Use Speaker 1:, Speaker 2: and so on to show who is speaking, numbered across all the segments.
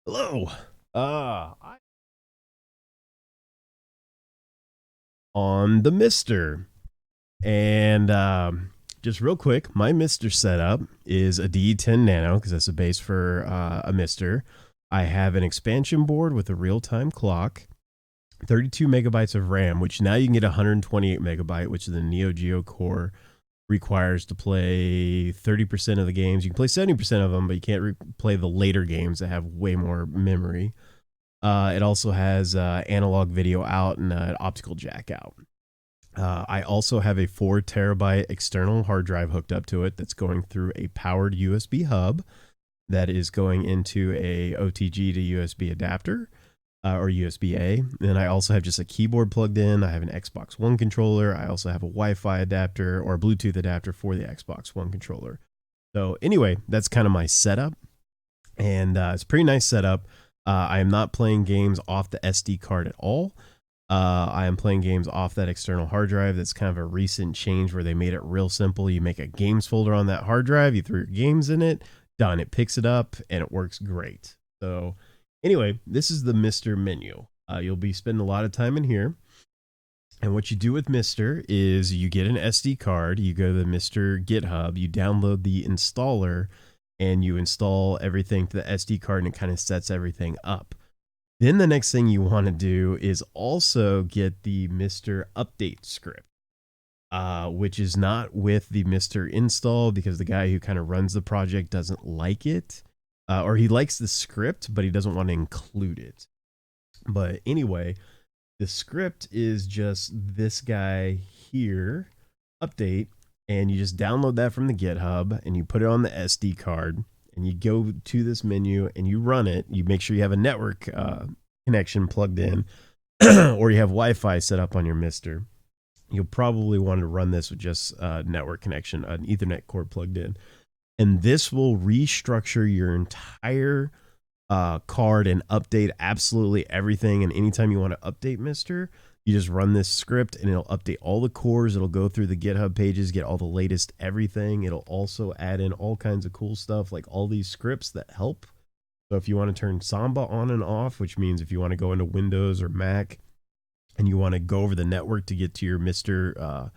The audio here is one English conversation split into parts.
Speaker 1: Hello. I on the MiSTer. And just real quick, my MiSTer setup is a D10 Nano because that's the base for a MiSTer. I have an expansion board with a real-time clock, 32 megabytes of RAM, which now you can get 128 megabyte, which is the Neo Geo core requires to play 30% of the games. You can play 70% of them, but you can't play the later games that have way more memory. It also has analog video out and an optical jack out. I also have a 4 terabyte external hard drive hooked up to it that's going through a powered USB hub that is going into a OTG to USB adapter or USB A. And I also have just a keyboard plugged in. I have an Xbox One controller. I also have a Wi-Fi adapter or a Bluetooth adapter for the Xbox One controller. So anyway, that's kind of my setup, and it's a pretty nice setup. I am not playing games off the SD card at all. I am playing games off that external hard drive. That's kind of a recent change where they made it real simple. You make a games folder on that hard drive, you throw your games in it, done. It picks it up and it works great. So, anyway, this is the MiSTer menu. You'll be spending a lot of time in here. And what you do with MiSTer is you get an SD card, you go to the MiSTer GitHub, you download the installer, and you install everything to the SD card, and it kind of sets everything up. Then the next thing you want to do is also get the MiSTer update script, which is not with the MiSTer install because the guy who kind of runs the project doesn't like it, or he likes the script, but he doesn't want to include it. But anyway, the script is just this guy here, update, and you just download that from the GitHub and you put it on the SD card and you go to this menu and you run it. You make sure you have a network connection plugged in or you have Wi-Fi set up on your MiSTer. You'll probably want to run this with just a network connection, an Ethernet cord plugged in. And this will restructure your entire card and update absolutely everything. And anytime you want to update MiSTer, you just run this script and it'll update all the cores. It'll go through the GitHub pages, get all the latest everything. It'll also add in all kinds of cool stuff like all these scripts that help. So if you want to turn Samba on and off, which means if you want to go into Windows or Mac and you want to go over the network to get to your MiSTer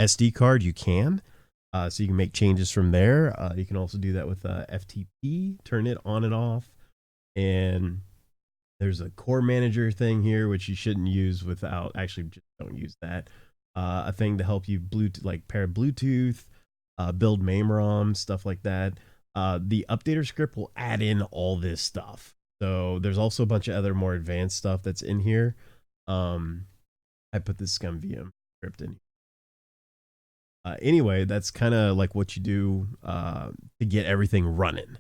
Speaker 1: SD card, you can. So you can make changes from there. You can also do that with FTP, turn it on and off. And there's a core manager thing here, which you shouldn't use without, actually just don't use that. A thing to help you Bluetooth, like pair Bluetooth, build MAME-ROM, stuff like that. The updater script will add in all this stuff. So there's also a bunch of other more advanced stuff that's in here. I put this ScumVM script in. Anyway, that's kind of like what you do to get everything running.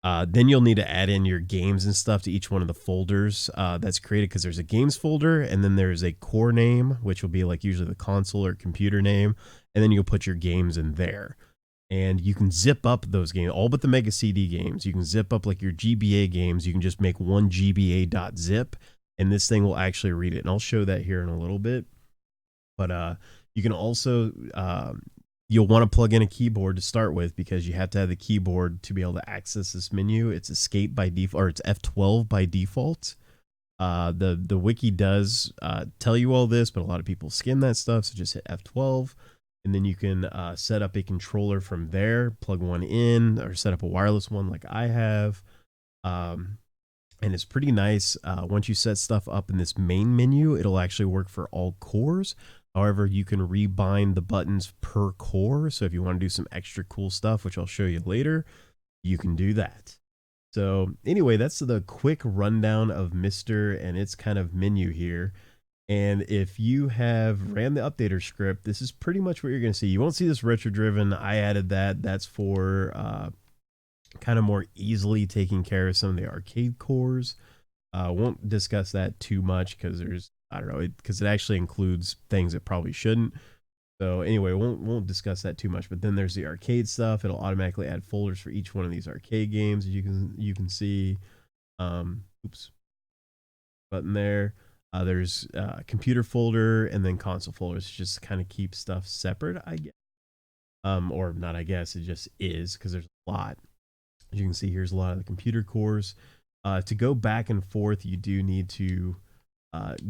Speaker 1: Then you'll need to add in your games and stuff to each one of the folders that's created, because there's a games folder and then there's a core name, which will be like usually the console or computer name, and then you'll put your games in there. And you can zip up those games, all but the Mega CD games. You can zip up like your GBA games. You can just make one GBA.zip, and this thing will actually read it. And I'll show that here in a little bit. But you can also you'll want to plug in a keyboard to start with, because you have to have the keyboard to be able to access this menu. It's escape by default, or it's F12 by default. The wiki does tell you all this, but a lot of people skim that stuff, so just hit F12, and then you can set up a controller from there, plug one in, or set up a wireless one like I have. And it's pretty nice. Once you set stuff up in this main menu, it'll actually work for all cores. However, you can rebind the buttons per core. So if you want to do some extra cool stuff, which I'll show you later, you can do that. So anyway, that's the quick rundown of MiSTer and its kind of menu here. And if you have ran the updater script, this is pretty much what you're going to see. You won't see this retro driven. I added that. That's for kind of more easily taking care of some of the arcade cores. Won't discuss that too much because there's, I don't know, because it actually includes things it probably shouldn't. So anyway, won't discuss that too much. But then there's the arcade stuff. It'll automatically add folders for each one of these arcade games. You can see, oops, button there. There's computer folder and then console folders. Just kind of keep stuff separate, I guess. Or not, I guess it just is, because there's a lot. As you can see, here's a lot of the computer cores. To go back and forth, you do need to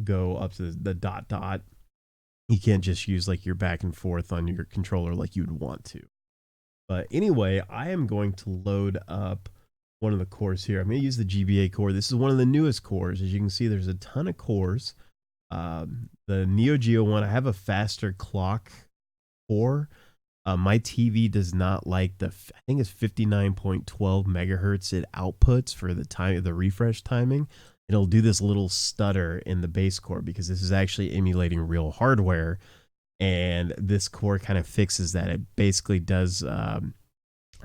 Speaker 1: go up to the dot dot. You can't just use like your back and forth on your controller like you'd want to. But anyway, I am going to load up one of the cores here. I'm going to use the GBA core. This is one of the newest cores. As you can see, there's a ton of cores. The Neo Geo one, I have a faster clock core. My TV does not like I think it's 59.12 megahertz it outputs for the refresh timing. It'll do this little stutter in the base core because this is actually emulating real hardware. And this core kind of fixes that. It basically does a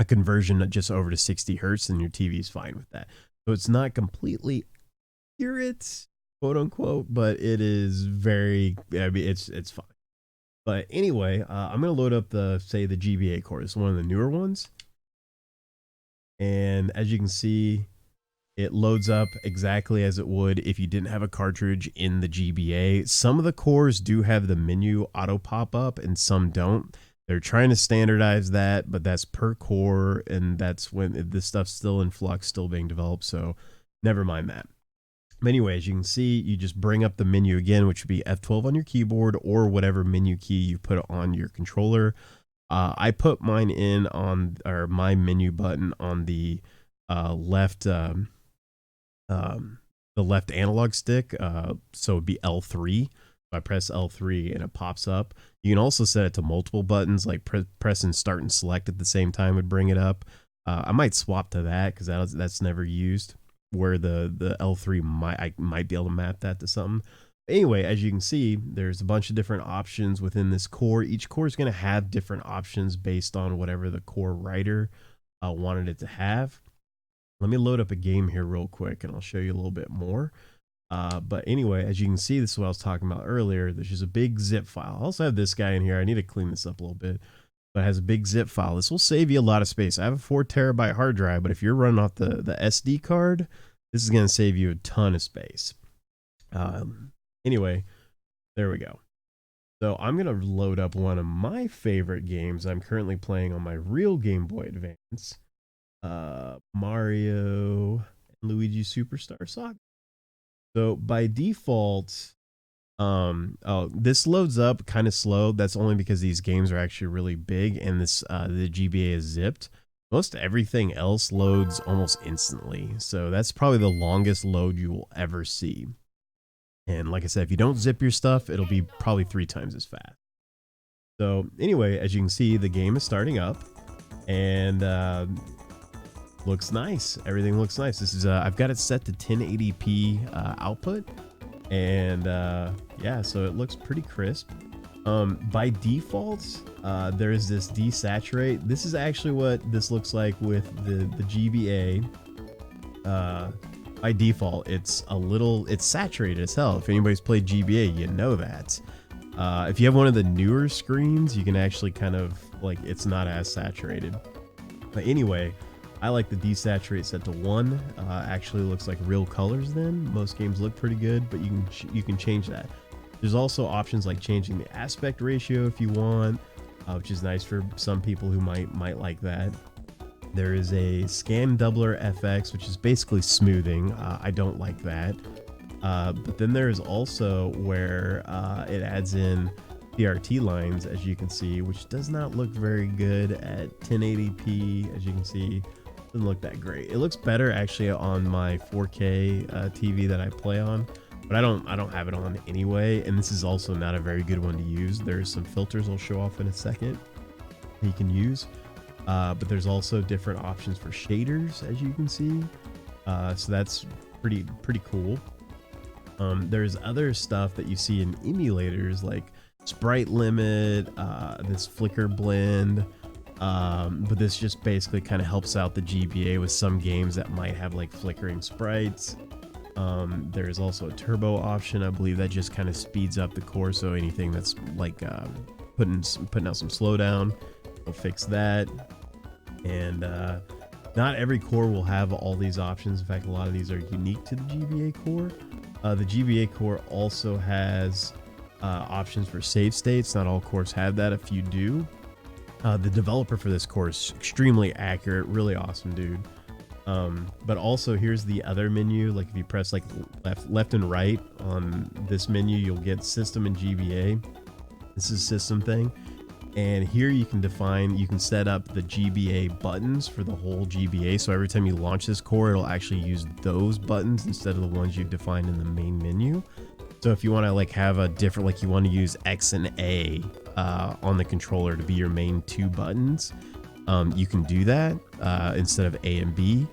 Speaker 1: conversion just over to 60 hertz, and your TV is fine with that. So it's not completely accurate, quote unquote, but it is very, I mean, it's fine. But anyway, I'm going to load up the GBA core. It's one of the newer ones. And as you can see, it loads up exactly as it would if you didn't have a cartridge in the GBA. Some of the cores do have the menu auto pop up and some don't. They're trying to standardize that, but that's per core, and that's when this stuff's still in flux, still being developed, so never mind that. But anyway, as you can see, you just bring up the menu again, which would be F12 on your keyboard or whatever menu key you put on your controller. I put mine in on, or my menu button on the left analog stick, so it'd be L3. I press L3 and it pops up. You can also set it to multiple buttons, like pressing start and select at the same time would bring it up. I might swap to that because that's never used, where the L3 I might be able to map that to something. Anyway, as you can see, there's a bunch of different options within this core. Each core is going to have different options based on whatever the core writer wanted it to have. Let me load up a game here real quick and I'll show you a little bit more. But anyway, as you can see, this is what I was talking about earlier. There's just a big zip file. I also have this guy in here. I need to clean this up a little bit, but it has a big zip file. This will save you a lot of space. I have a 4 terabyte hard drive, but if you're running off the SD card, this is going to save you a ton of space. Anyway, there we go. So I'm going to load up one of my favorite games I'm currently playing on my real Game Boy Advance. Mario and Luigi Superstar Saga. So by default, this loads up kind of slow. That's only because these games are actually really big, and the GBA is zipped. Most everything else loads almost instantly, so that's probably the longest load you will ever see. And like I said, if you don't zip your stuff, it'll be probably 3 times as fast. So anyway, as you can see, the game is starting up, and looks nice. Everything looks nice. This is I've got it set to 1080p output, and yeah, so it looks pretty crisp. By default, there is this desaturate. This is actually what this looks like with the GBA. By default, it's saturated as hell. If anybody's played GBA, you know that. If you have one of the newer screens, you can actually kind of like, it's not as saturated. But anyway, I like the desaturate set to 1. Actually looks like real colors then. Most games look pretty good, but you can change that. There's also options like changing the aspect ratio if you want, which is nice for some people who might like that. There is a scan doubler FX, which is basically smoothing. I don't like that. But then there's also where it adds in PRT lines, as you can see, which does not look very good at 1080p. As you can see, doesn't look that great. It looks better actually on my 4K TV that I play on, but I don't have it on anyway. And this is also not a very good one to use. There's some filters I'll show off in a second that you can use, but there's also different options for shaders, as you can see. So that's pretty cool. There's other stuff that you see in emulators like sprite limit, this flicker blend, but this just basically kind of helps out the GBA with some games that might have like flickering sprites. There's also a turbo option. I believe that just kind of speeds up the core, so anything that's like putting out some slowdown will fix that. And not every core will have all these options. In fact, a lot of these are unique to the GBA core. The GBA core also has options for save states. Not all cores have that. A few do. The developer for this core is extremely accurate, really awesome dude. But also here's the other menu. Like if you press like left and right on this menu, you'll get system and GBA. This is system thing. And here you can set up the GBA buttons for the whole GBA. So every time you launch this core, it'll actually use those buttons instead of the ones you've defined in the main menu. So if you want to like have a different, like you want to use X and A on the controller to be your main two buttons, you can do that instead of A and B,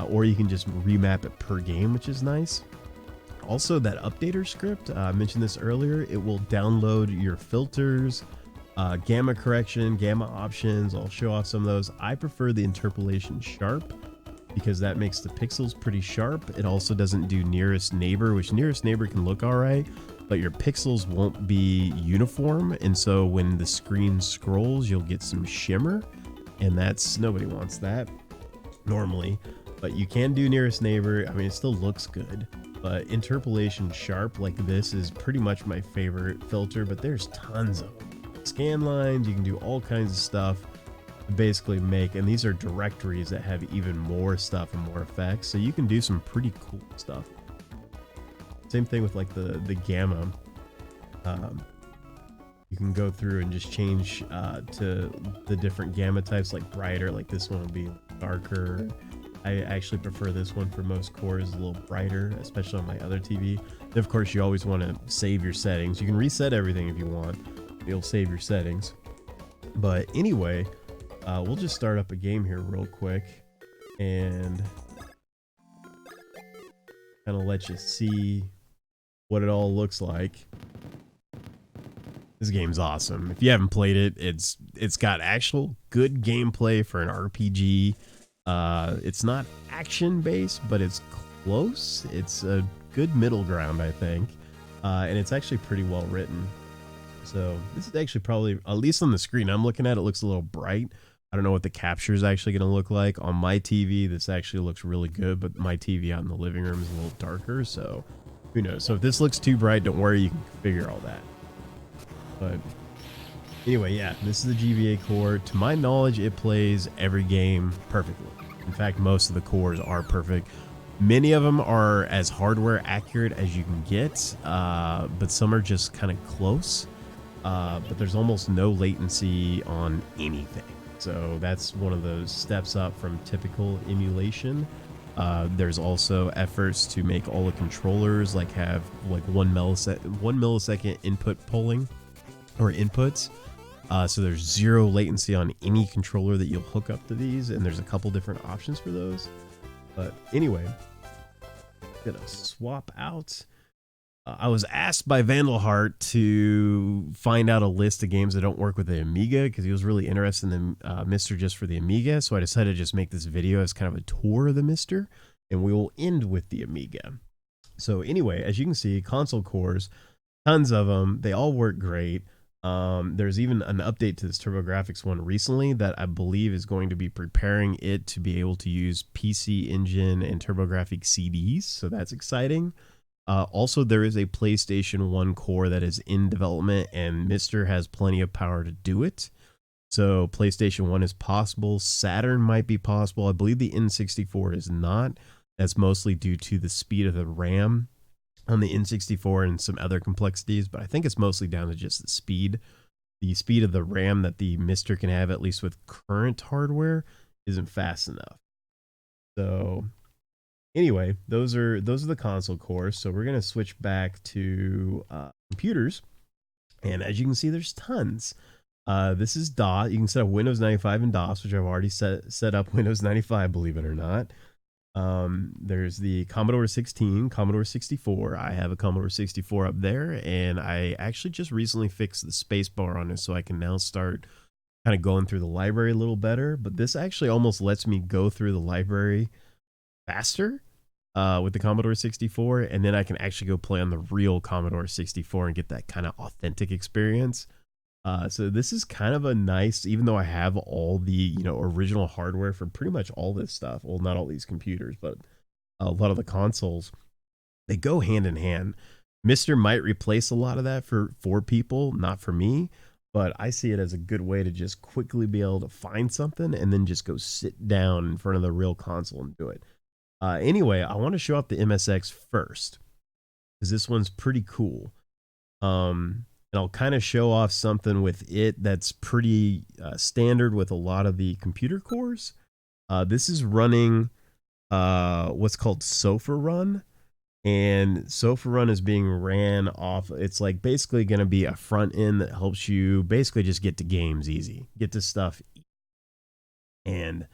Speaker 1: or you can just remap it per game, which is nice. Also, that updater script, I mentioned this earlier, it will download your filters, gamma correction, gamma options. I'll show off some of those. I prefer the interpolation sharp because that makes the pixels pretty sharp. It also doesn't do nearest neighbor, which nearest neighbor can look all right, but your pixels won't be uniform. And so when the screen scrolls, you'll get some shimmer, and nobody wants that normally, but you can do nearest neighbor. I mean, it still looks good, but interpolation sharp like this is pretty much my favorite filter, but there's tons of them. Scan lines, you can do all kinds of stuff to basically make, and these are directories that have even more stuff and more effects, so you can do some pretty cool stuff. Same thing with like the gamma. You can go through and just change to the different gamma types, like brighter, like this one will be darker. I actually prefer this one for most cores, a little brighter, especially on my other TV. And of course, you always want to save your settings. You can reset everything if you want. You'll save your settings. But anyway, we'll just start up a game here real quick and kind of let you see what it all looks like. This game's awesome. If you haven't played it, it's got actual good gameplay for an RPG. It's not action based, but it's close. It's a good middle ground, I think, and it's actually pretty well written. So this is actually probably, at least on the screen I'm looking at, it looks a little bright. I don't know what the capture is actually going to look like on my TV. This actually looks really good, but my TV out in the living room is a little darker, so who knows. So if this looks too bright, don't worry, you can figure all that. But anyway, yeah, this is the GBA core. To my knowledge, it plays every game perfectly. In fact, most of the cores are perfect. Many of them are as hardware accurate as you can get, but some are just kind of close. But there's almost no latency on anything. So that's one of those steps up from typical emulation. There's also efforts to make all the controllers have 1 millisecond input polling or inputs. So there's zero latency on any controller that you'll hook up to these, and there's a couple different options for those. But anyway, gonna swap out. I was asked by Vandalheart to find out a list of games that don't work with the Amiga because he was really interested in the MiSTer just for the Amiga. So I decided to just make this video as kind of a tour of the MiSTer, and we will end with the Amiga. So anyway, as you can see, console cores, tons of them. They all work great. There's even an update to this TurboGrafx one recently that I believe is going to be preparing it to be able to use PC Engine and TurboGrafx CDs. So that's exciting. Also, there is a PlayStation 1 core that is in development, and MiSTer has plenty of power to do it. So PlayStation 1 is possible. Saturn might be possible. I believe the N64 is not. That's mostly due to the speed of the RAM on the N64 and some other complexities, but I think it's mostly down to just the speed. The speed of the RAM that the MiSTer can have, at least with current hardware, isn't fast enough. So anyway, those are the console cores. So we're going to switch back to computers. And as you can see, there's tons. This is DOS. You can set up Windows 95 and DOS, which I've already set up Windows 95, believe it or not. There's the Commodore 16, Commodore 64. I have a Commodore 64 up there, and I actually just recently fixed the space bar on it, so I can now start kind of going through the library a little better. But this actually almost lets me go through the library faster with the Commodore 64, and then I can actually go play on the real Commodore 64 and get that kind of authentic experience. So this is kind of a nice, even though I have all the original hardware for pretty much all this stuff. Well, not all these computers, but a lot of the consoles, they go hand in hand. MiSTer might replace a lot of that for people, not for me. but I see it as a good way to just quickly be able to find something and then just go sit down in front of the real console and do it. Anyway, I want to show off the MSX first because this one's pretty cool. And I'll kind of show off something with it that's pretty standard with a lot of the computer cores. This is running what's called Sofa Run. And Sofa Run is being ran off. It's like basically going to be a front end that helps you basically just get to games easy, get to stuff, and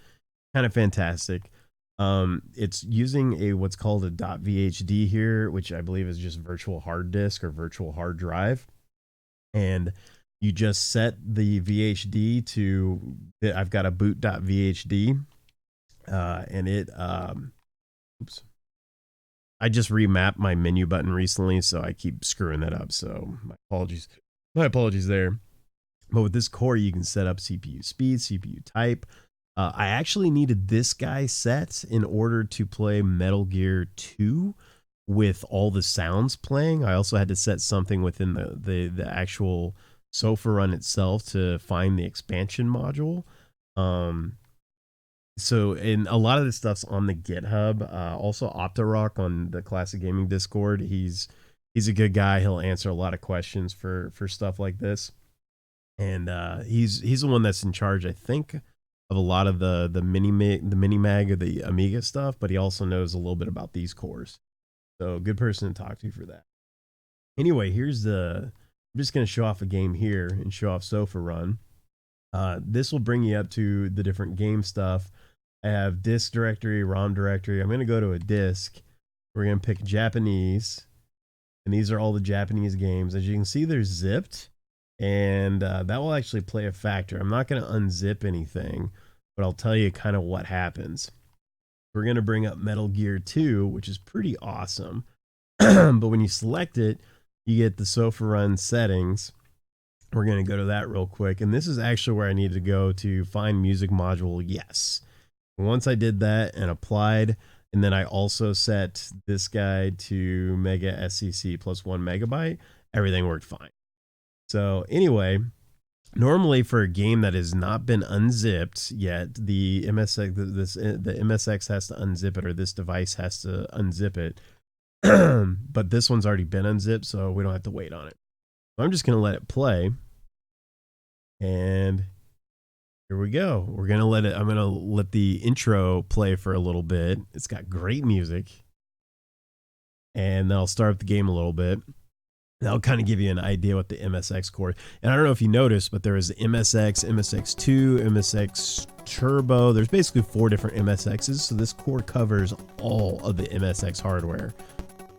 Speaker 1: kind of fantastic. It's using a what's called a .vhd here, which I believe is just virtual hard disk or virtual hard drive. And you just set the VHD to, I've got a boot.vhd, and it, oops. I just remapped my menu button recently, so I keep screwing that up. So my apologies. My apologies there. But with this core, you can set up CPU speed, CPU type. I actually needed this guy set in order to play Metal Gear 2 with all the sounds playing. I also had to set something within the actual Sofa Run itself to find the expansion module. So, and a lot of this stuff's on the GitHub. Also, Optorock on the Classic Gaming Discord. He's a good guy. He'll answer a lot of questions for stuff like this. And he's the one that's in charge, I think, of a lot of the mini mag of the Amiga stuff. But he also knows a little bit about these cores. So, good person to talk to for that. Anyway, I'm just going to show off a game here and show off Sofa Run. This will bring you up to the different game stuff. I have disk directory, ROM directory. I'm going to go to a disk. We're going to pick Japanese. And these are all the Japanese games. As you can see, they're zipped. And that will actually play a factor. I'm not going to unzip anything, but I'll tell you kind of what happens. We're going to bring up Metal Gear 2, which is pretty awesome. But when you select it, you get the Sofa Run settings. We're going to go to that real quick. And this is actually where I need to go to find music module yes. Once I did that and applied, and then I also set this guy to Mega SCC plus 1 megabyte, everything worked fine. So anyway, normally for a game that has not been unzipped yet, the MSX has to unzip it, or this device has to unzip it. But this one's already been unzipped, so we don't have to wait on it. So I'm just going to let it play. And here we go. I'm going to let the intro play for a little bit. It's got great music. And then I'll start up the game a little bit. That'll kind of give you an idea what the MSX core. And I don't know if you noticed, but there is the MSX, MSX2, MSX Turbo. There's basically 4 different MSXs. So this core covers all of the MSX hardware.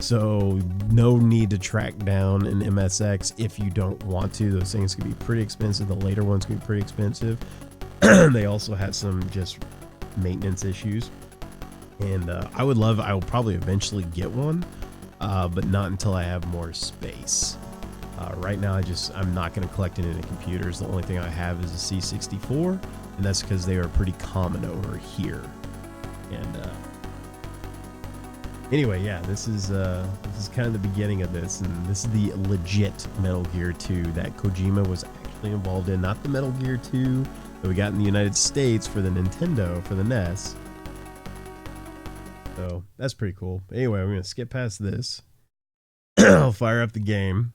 Speaker 1: So no need to track down an MSX if you don't want to. Those things can be pretty expensive. The later ones can be pretty expensive. They also have some just maintenance issues. And I will probably eventually get one, but not until I have more space. Right now, I'm not going to collect it into computers. The only thing I have is a C64, and that's because they are pretty common over here. And anyway, yeah, this is kind of the beginning of this, and this is the legit Metal Gear 2 that Kojima was actually involved in, not the Metal Gear 2 that we got in the United States for the Nintendo, for the NES. So that's pretty cool. But anyway, we're going to skip past this. I'll fire up the game.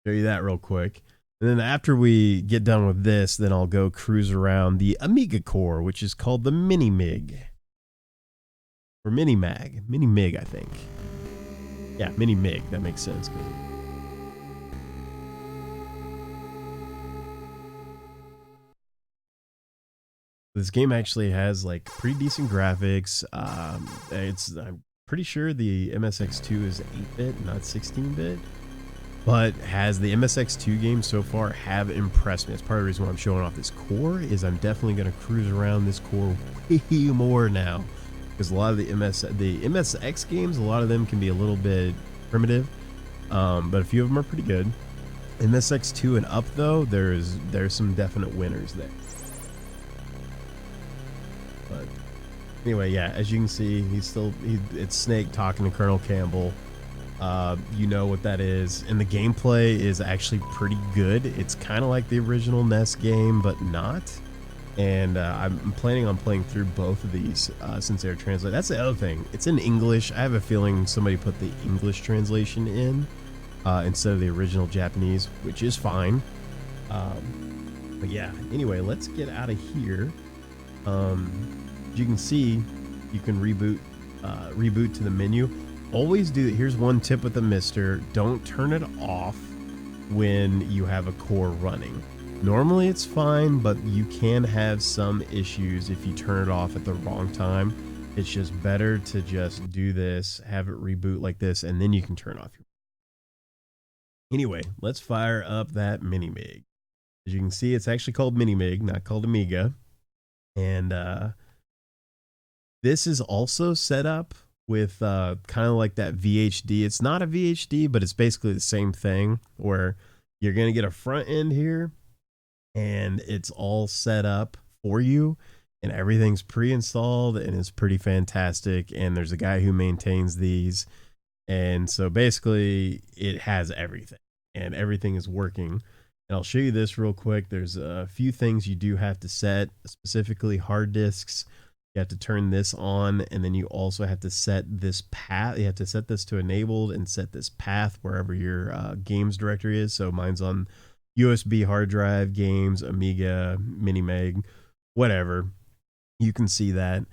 Speaker 1: Show you that real quick. And then after we get done with this, then I'll go cruise around the Amiga core, which is called the Mini MiG. Or Mini Mag. Mini MiG, I think. Yeah, Mini MiG. That makes sense. This game actually has like pretty decent graphics. I'm pretty sure the MSX2 is 8-bit, not 16-bit. But has the MSX2 games so far have impressed me. That's part of the reason why I'm showing off this core, is I'm definitely going to cruise around this core way more now. Because a lot of the MSX games, a lot of them can be a little bit primitive. But a few of them are pretty good. MSX2 and up though, there's some definite winners there. But anyway, yeah, as you can see, it's Snake talking to Colonel Campbell. You know what that is. And the gameplay is actually pretty good. It's kind of like the original NES game, but not. And I'm planning on playing through both of these since they're translated. That's the other thing. It's in English. I have a feeling somebody put the English translation in instead of the original Japanese, which is fine. But yeah, anyway, let's get out of here. As you can see, you can reboot to the menu. Always do that. Here's one tip with the MiSTer: don't turn it off when you have a core running. Normally it's fine, but you can have some issues if you turn it off at the wrong time. It's just better to just do this, have it reboot like this, and then you can turn off your. Anyway, let's fire up that Mini-Mig. As you can see, it's actually called Mini-Mig, not called Amiga. And this is also set up with kind of like that VHD. It's not a VHD, but it's basically the same thing, where you're going to get a front end here and it's all set up for you and everything's pre-installed and it's pretty fantastic. And there's a guy who maintains these. And so basically it has everything and everything is working. And I'll show you this real quick. There's a few things you do have to set, specifically hard disks. You have to turn this on, and then you also have to set this path. You have to set this to enabled and set this path wherever your games directory is. So mine's on USB hard drive, games, Amiga, Mini-Meg, whatever. You can see that.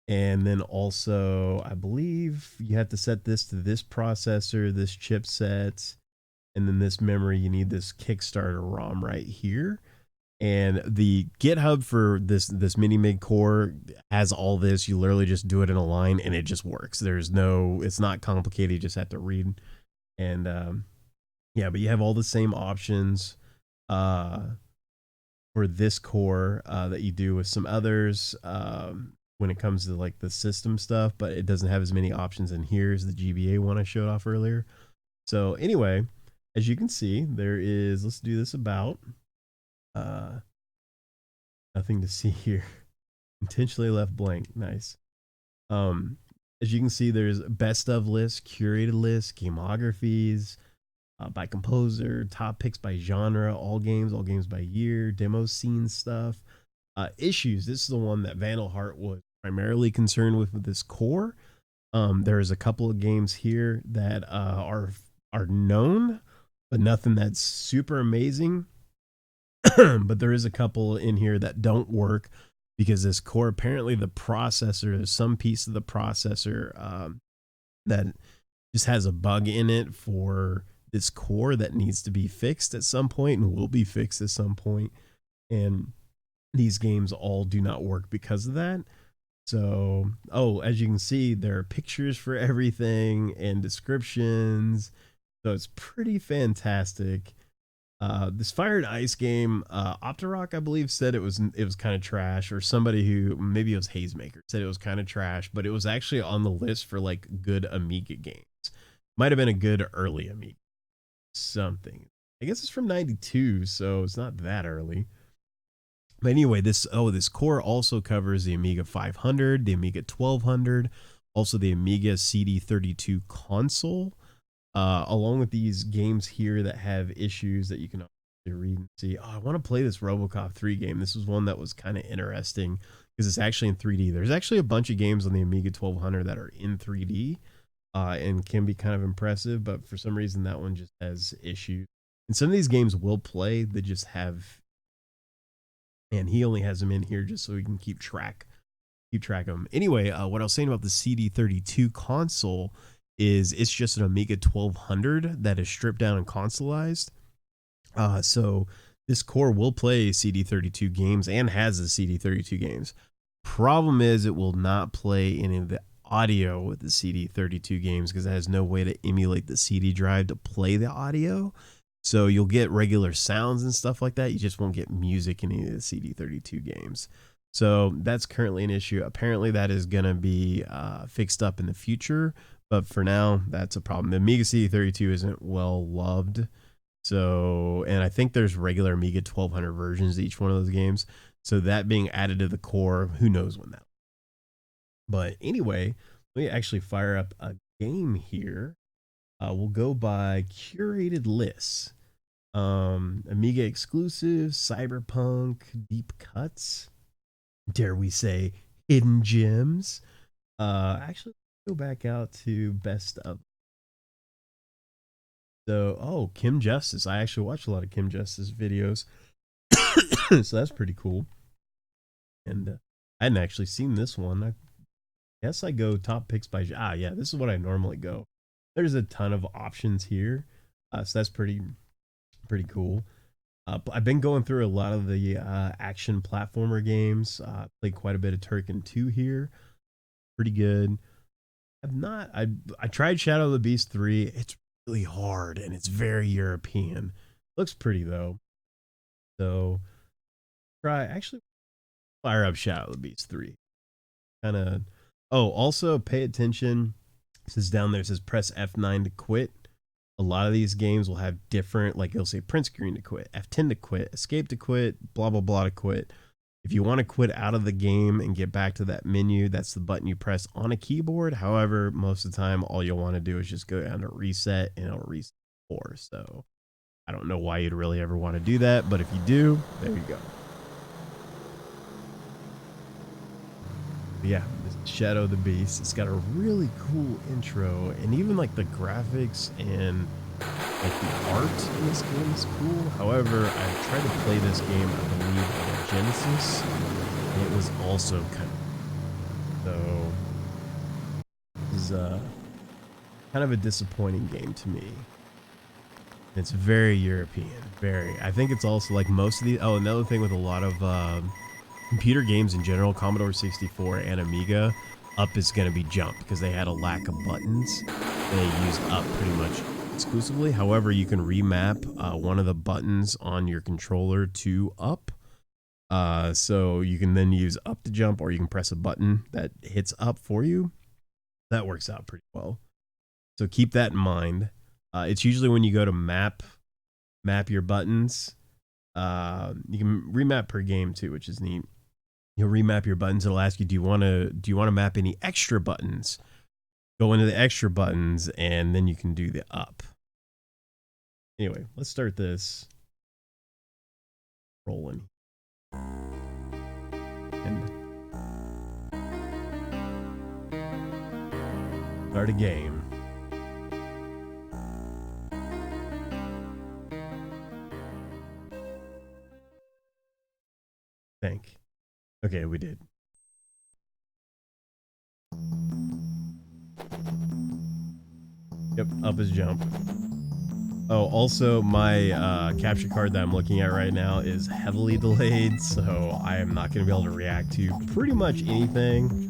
Speaker 1: And then also, I believe you have to set this to this processor, this chipset, and then this memory. You need this Kickstarter ROM right here. And the GitHub for this Mini-Mig core has all this. You literally just do it in a line and it just works. It's not complicated. You just have to read. And yeah, but you have all the same options for this core that you do with some others when it comes to like the system stuff, but it doesn't have as many options in here as the GBA one I showed off earlier. So anyway, as you can see, let's do this about. Nothing to see here. Intentionally left blank. Nice. As you can see, there's best of lists, curated lists, gamographies by composer, top picks by genre, all games by year, demo scene stuff, issues. This is the one that Vandal Heart was primarily concerned with this core. There's a couple of games here that are known, but nothing that's super amazing. But there is a couple in here that don't work because this core, apparently the processor, there's some piece of the processor that just has a bug in it for this core that needs to be fixed at some point and will be fixed at some point. And these games all do not work because of that. So, as you can see, there are pictures for everything and descriptions. So it's pretty fantastic. This Fire and Ice game, Optarock, I believe, said it was kind of trash, or somebody who, maybe it was Hazemaker, said it was kind of trash, but it was actually on the list for like good Amiga games. Might have been a good early Amiga something. I guess it's from 92, so it's not that early. But anyway, this core also covers the Amiga 500, the Amiga 1200, also the Amiga CD32 console. Along with these games here that have issues that you can read and see. I want to play this RoboCop 3 game. This was one that was kind of interesting because it's actually in 3D. There's actually a bunch of games on the Amiga 1200 that are in 3D and can be kind of impressive, but for some reason that one just has issues. And some of these games will play that just have, and he only has them in here just so we can keep track of them. Anyway, what I was saying about the CD32 console is it's just an Amiga 1200 that is stripped down and consoleized. So this core will play CD32 games and has the CD32 games. Problem is it will not play any of the audio with the CD32 games because it has no way to emulate the CD drive to play the audio. So you'll get regular sounds and stuff like that. You just won't get music in any of the CD32 games. So that's currently an issue. Apparently that is going to be fixed up in the future. But for now, that's a problem. The Amiga CD32 isn't well loved. So, and I think there's regular Amiga 1200 versions of each one of those games. So that being added to the core, who knows when that. But anyway, let me actually fire up a game here. We'll go by curated lists. Amiga exclusives, cyberpunk, deep cuts, dare we say hidden gems. Actually, go back out to best of. So, oh, Kim Justice. I actually watch a lot of Kim Justice videos, so that's pretty cool. And I hadn't actually seen this one. I guess I go top picks by. Yeah, this is what I normally go. There's a ton of options here, so that's pretty cool. I've been going through a lot of the action platformer games. Played quite a bit of Turrican 2 here. Pretty good. I've not. I tried Shadow of the Beast 3. It's really hard and it's very European. Looks pretty though. So try actually fire up Shadow of the Beast 3. Kind of. Oh, also pay attention. It says down there, it says press F9 to quit. A lot of these games will have different, like it'll say print screen to quit, F10 to quit, escape to quit, blah, blah, blah to quit. If you want to quit out of the game and get back to that menu, that's the button you press on a keyboard. However, most of the time, all you'll want to do is just go down to reset and it'll reset before. So I don't know why you'd really ever want to do that, but if you do, there you go. But yeah, Shadow of the Beast. It's got a really cool intro, and even like the graphics and like the art in this game is cool. However, I tried to play this game, I believe, on Genesis, and it was also kind of so. This is kind of a disappointing game to me. It's very European, very. I think it's also like most of the. Oh, another thing with a lot of computer games in general, Commodore 64 and Amiga, up is going to be jump because they had a lack of buttons. They used up pretty much exclusively. However, you can remap one of the buttons on your controller to up. So you can then use up to jump, or you can press a button that hits up for you. That works out pretty well. So keep that in mind. It's usually when you go to map your buttons. You can remap per game too, which is neat. You'll remap your buttons. It'll ask you, do you want to map any extra buttons? Go into the extra buttons, and then you can do the up. Anyway, let's start this rolling. And start a game. Think. Okay, we did. Yep, up is jump. Oh, also my capture card that I'm looking at right now is heavily delayed, so I am not going to be able to react to pretty much anything. There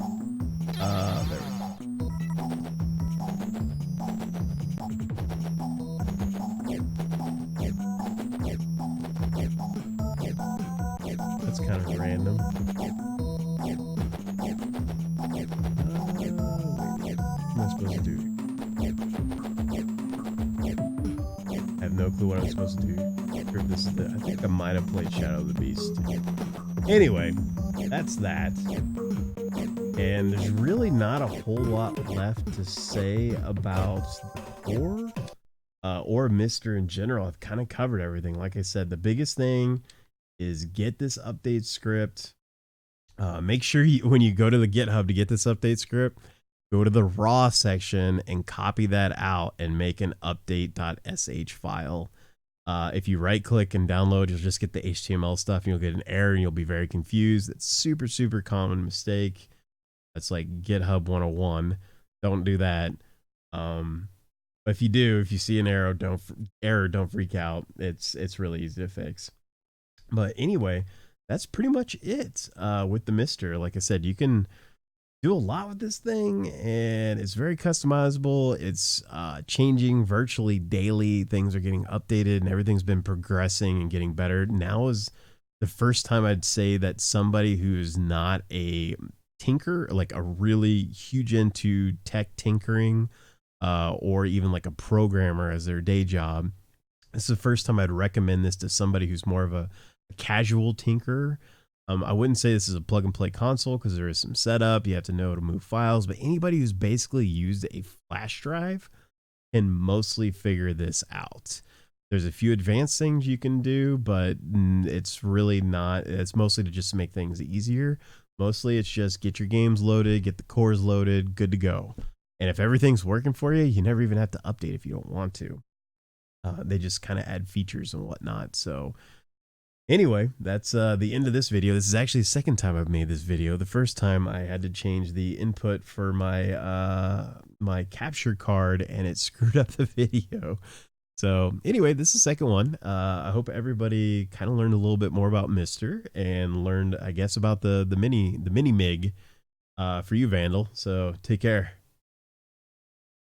Speaker 1: we go. That's kind of random. Wait, what am I supposed to do? I have no clue what I'm supposed to do. This is I think I might have played Shadow of the Beast. Anyway, that's that. And there's really not a whole lot left to say about the core or MiSTer in general. I've kind of covered everything. Like I said, the biggest thing is get this update script. Make sure when you go to the GitHub to get this update script, go to the raw section and copy that out and make an update.sh file. If you right click and download, you'll just get the HTML stuff and you'll get an error and you'll be very confused. It's super, super common mistake. That's like GitHub 101. Don't do that. But if you see an error, don't freak out. It's really easy to fix. But anyway, that's pretty much it with the MiSTer. Like I said, you can do a lot with this thing, and it's very customizable. It's changing virtually daily. Things are getting updated, and everything's been progressing and getting better. Now is the first time I'd say that somebody who's not a tinker, like a really huge into tech tinkering, or even like a programmer as their day job, this is the first time I'd recommend this to somebody who's more of a casual tinker. I wouldn't say this is a plug and play console because there is some setup. You have to know how to move files, but anybody who's basically used a flash drive can mostly figure this out. There's a few advanced things you can do, but it's really not. It's mostly to just make things easier. Mostly it's just get your games loaded, get the cores loaded, good to go. And if everything's working for you, you never even have to update if you don't want to. They just kind of add features and whatnot. So anyway, that's the end of this video. This is actually the second time I've made this video. The first time I had to change the input for my capture card, and it screwed up the video. So anyway, this is the second one. I hope everybody kind of learned a little bit more about MiSTer and learned, I guess, about the mini MIG for you, Vandal. So take care.